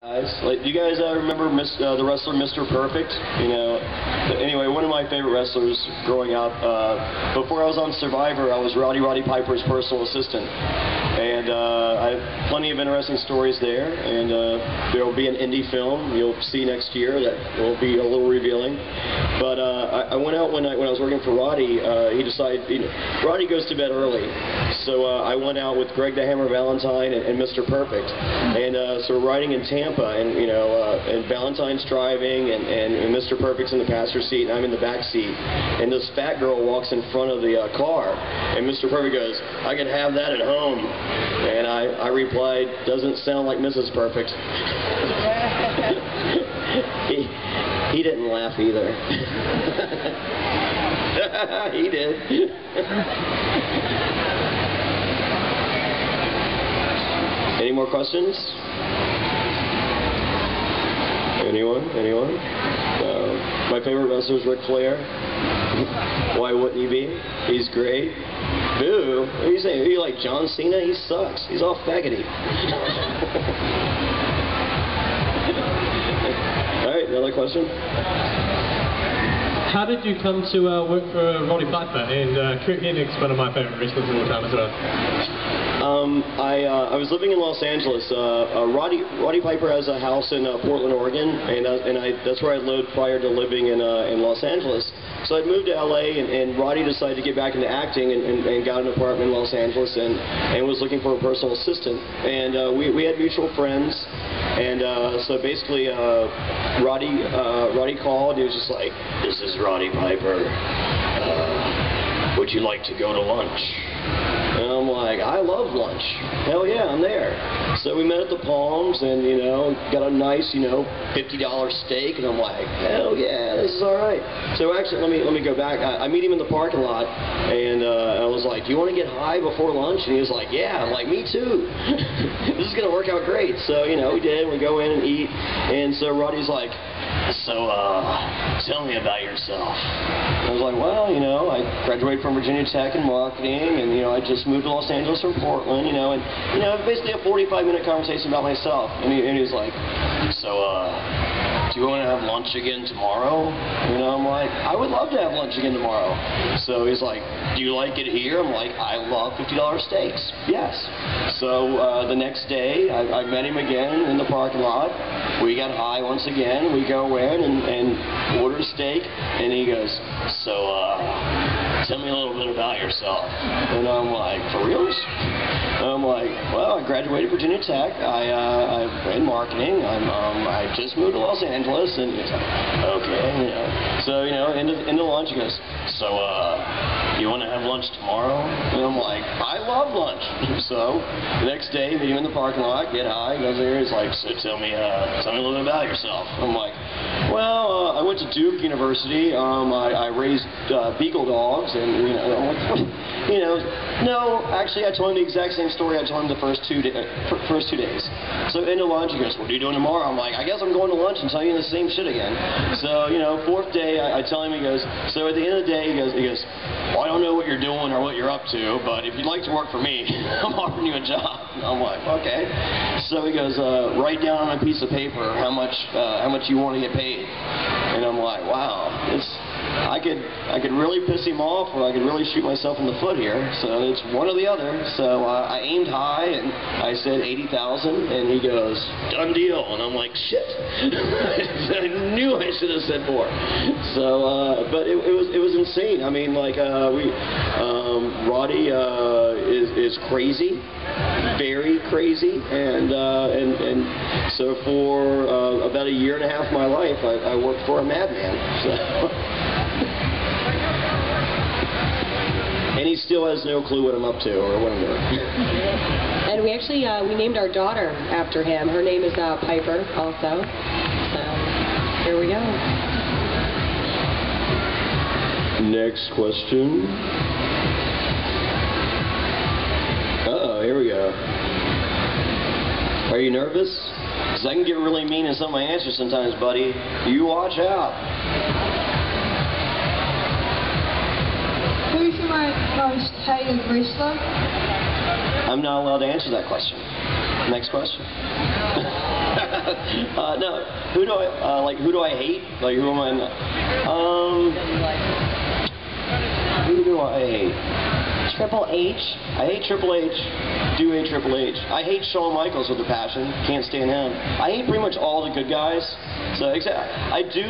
Guys, like, do you guys remember the wrestler Mr. Perfect? You know, anyway, one of my favorite wrestlers growing up. Before I was on Survivor, I was Roddy Piper's personal assistant, and I have plenty of interesting stories there. And there will be an indie film you'll see next year that will be a little revealing. But I went out when I was working for Roddy. He decided, Roddy goes to bed early, so I went out with Greg the Hammer Valentine and Mr. Perfect, and so we're riding in Tampa. And and Valentine's driving, and Mr. Perfect's in the passenger seat, and I'm in the back seat. And this fat girl walks in front of the car, and Mr. Perfect goes, "I could have that at home." And I replied, "Doesn't sound like Mrs. Perfect." he didn't laugh either. He did. Any more questions? Anyone? My favorite wrestler is Ric Flair. Why wouldn't he be? He's great. Boo! What are you saying? Are you like John Cena? He sucks. He's all faggoty. Alright, another question? How did you come to work for Roddy Piper? And Kurt Hennig's one of my favorite wrestlers of all time as well. I was living in Los Angeles. Roddy Piper has a house in Portland, Oregon, and that's where I lived prior to living in Los Angeles. So I'd moved to LA, and Roddy decided to get back into acting, and got an apartment in Los Angeles, and was looking for a personal assistant. And we had mutual friends, and so basically Roddy called. He was just like, "This is Roddy Piper. Would you like to go to lunch?" And I'm like, "I love lunch. Hell yeah, I'm there." So we met at the Palms, and got a nice, $50 steak, and I'm like, "Hell yeah, this is all right." So actually, let me go back. I meet him in the parking lot, and I was like, "Do you want to get high before lunch?" And he was like, "Yeah." I'm like, "Me too." This is gonna work out great. So we did. We go in and eat, and so Roddy's like, "So, tell me about yourself." I was like, "Well, I graduated from Virginia Tech in marketing, and, I just moved to Los Angeles from Portland, and, basically a 45-minute conversation about myself." And he was like, "So, do you want to have lunch again tomorrow?" I'm like, "I would love to have lunch again tomorrow." So he's like, "Do you like it here?" I'm like, "I love $50 steaks. Yes." So the next day, I met him again in the parking lot. We got high once again. We go in and order steak, and he goes, "So, tell me a little bit about yourself." And I'm like, "For reals?" I'm like, "Well, I graduated Virginia Tech. I'm in marketing. I just moved to Los Angeles." And he's like, "Okay, So, into lunch, he goes, "So, you want to have lunch tomorrow?" And I'm like, "I love lunch." So the next day, meet him in the parking lot, get high. He goes there. He's like, "So, tell me a little bit about yourself." I'm like, "Well, I went to Duke University. I raised beagle dogs, and I'm like, no, actually, I told him the exact same story I told him the first two days. So into lunch, he goes, "What are you doing tomorrow?" I'm like, "I guess I'm going to lunch and telling you the same shit again." So fourth day, I tell him. He goes, "So at the end of the day, he goes, well, I don't know what you're doing or what you're up to, but if you'd like to work for me, I'm offering you a job." And I'm like, "Okay." So he goes, "Write down on a piece of paper how much you want to get paid." And I'm like, "Wow, I could really piss him off, or I could really shoot myself in the foot here. So it's one or the other." So I aimed high, and I said 80,000, and he goes, "Done deal." And I'm like, "Shit." I knew I should have said more. So, but it was insane. I mean, like Roddy is crazy, very crazy, and so for about a year and a half of my life, I worked for a madman. So. And he still has no clue what I'm up to or what I'm doing. And we actually we named our daughter after him. Her name is Piper also. So here we go. Next question. Uh-oh, here we go. Are you nervous? Because I can get really mean in some of my answers sometimes, buddy. You watch out. Who's your most hated wrestler? I'm not allowed to answer that question. Next question. No. Who do I like? Who do I hate? Like who am I? Who do I hate? Triple H. I hate Triple H. Do hate Triple H. I hate Shawn Michaels with a passion. Can't stand him. I hate pretty much all the good guys. So I do,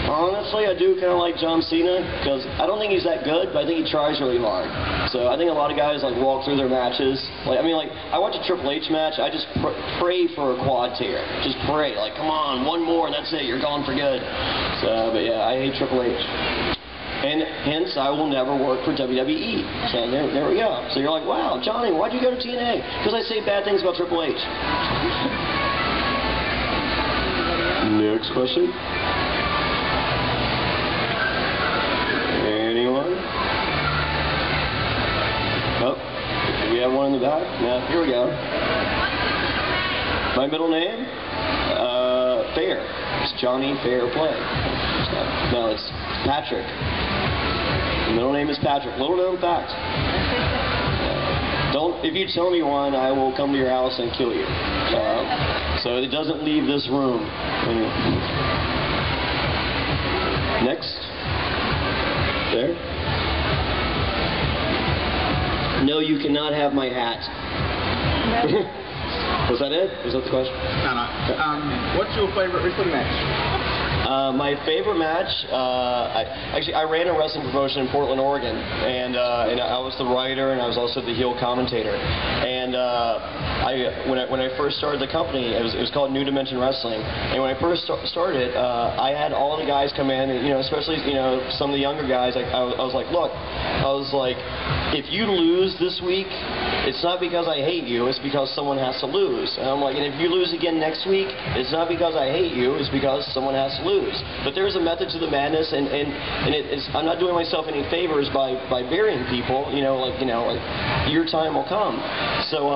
honestly, I do kind of like John Cena because I don't think he's that good, but I think he tries really hard. So I think a lot of guys like walk through their matches. Like I mean, like I watch a Triple H match, I just pray for a quad tear. Just pray, like come on, one more, and that's it. You're gone for good. So, but yeah, I hate Triple H. And hence, I will never work for WWE. So there we go. So you're like, wow, Johnny, why'd you go to TNA? Because I say bad things about Triple H. Next question. Anyone? Oh, do we have one in the back? No, here we go. My middle name? Fair. It's Jonny Fairplay. No, it's Patrick. The middle name is Patrick. Little known fact. If you tell me one, I will come to your house and kill you. So it doesn't leave this room. Next. There. No, you cannot have my hat. Was that it? Was that the question? No. What's your favorite wrestling match? My favorite match, I ran a wrestling promotion in Portland, Oregon, and I was the writer and I was also the heel commentator. And when I first started the company, it was called New Dimension Wrestling. And when I first started, I had all the guys come in, and especially some of the younger guys. I was like, look, if you lose this week, it's not because I hate you, it's because someone has to lose. And I'm like, and if you lose again next week, it's not because I hate you, it's because someone has to lose. But there's a method to the madness, and I'm not doing myself any favors by burying people. Your time will come. So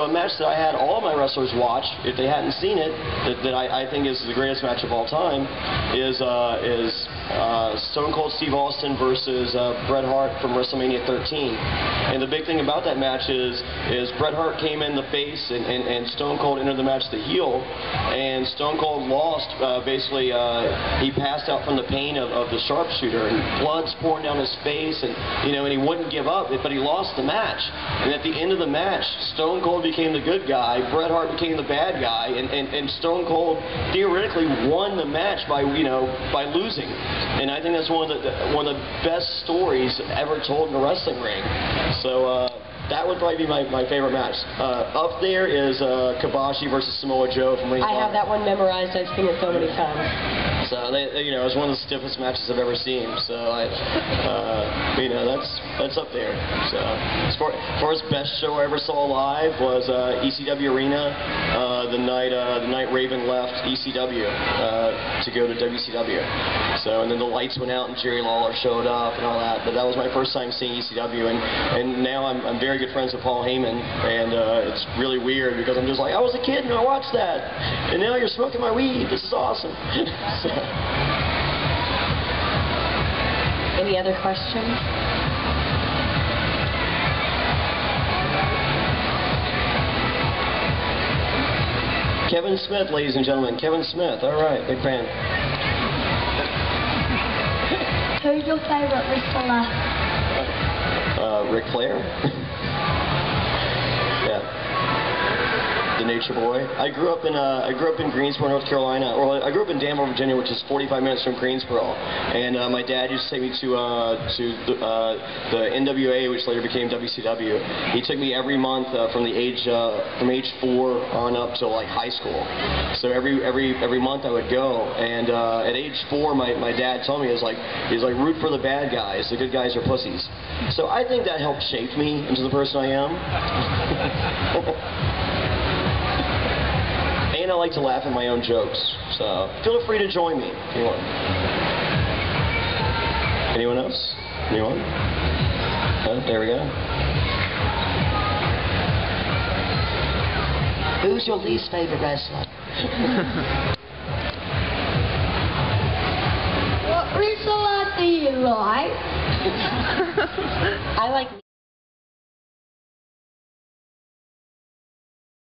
a match that I had all my wrestlers watch, if they hadn't seen it, that I think is the greatest match of all time, is Stone Cold Steve Austin versus Bret Hart from WrestleMania 13. And the big thing about that match is Bret Hart came in the face and Stone Cold entered the match the heel, and Stone Cold lost. Basically, he passed out from the pain of the sharpshooter, and blood's pouring down his face, and he wouldn't give up, but he lost the match. And at the end of the match, Stone Cold became the good guy, Bret Hart became the bad guy, and Stone Cold theoretically won the match by losing. And I think that's one of the best stories ever told in a wrestling ring. So that would probably be my favorite match. Up there is Kobashi versus Samoa Joe from Ring of Honor. I have that one memorized. I've seen it so many times. So it was one of the stiffest matches I've ever seen. So that's up there. So as far as best show I ever saw live was ECW Arena the night Raven left ECW to go to WCW. So and then the lights went out and Jerry Lawler showed up and all that. But that was my first time seeing ECW, and now I'm very good friends with Paul Heyman, and it's really weird because I'm just like, I was a kid and I watched that, and now you're smoking my weed. This is awesome. So. Any other questions? Kevin Smith, ladies and gentlemen. Kevin Smith. All right, big fan. Who's your favorite wrestler? Ric Flair. Yeah. The Nature Boy. I grew up in Greensboro, North Carolina. Or I grew up in Danville, Virginia, which is 45 minutes from Greensboro. And my dad used to take me to the NWA, which later became WCW. He took me every month from age 4 on up to like high school. So every month I would go. And at age 4, my dad told me he's like root for the bad guys. The good guys are pussies. So I think that helped shape me into the person I am. And I like to laugh at my own jokes, so feel free to join me if you want. Anyone else? Anyone? There we go. Who's your least favorite wrestler? What wrestler do you like? I like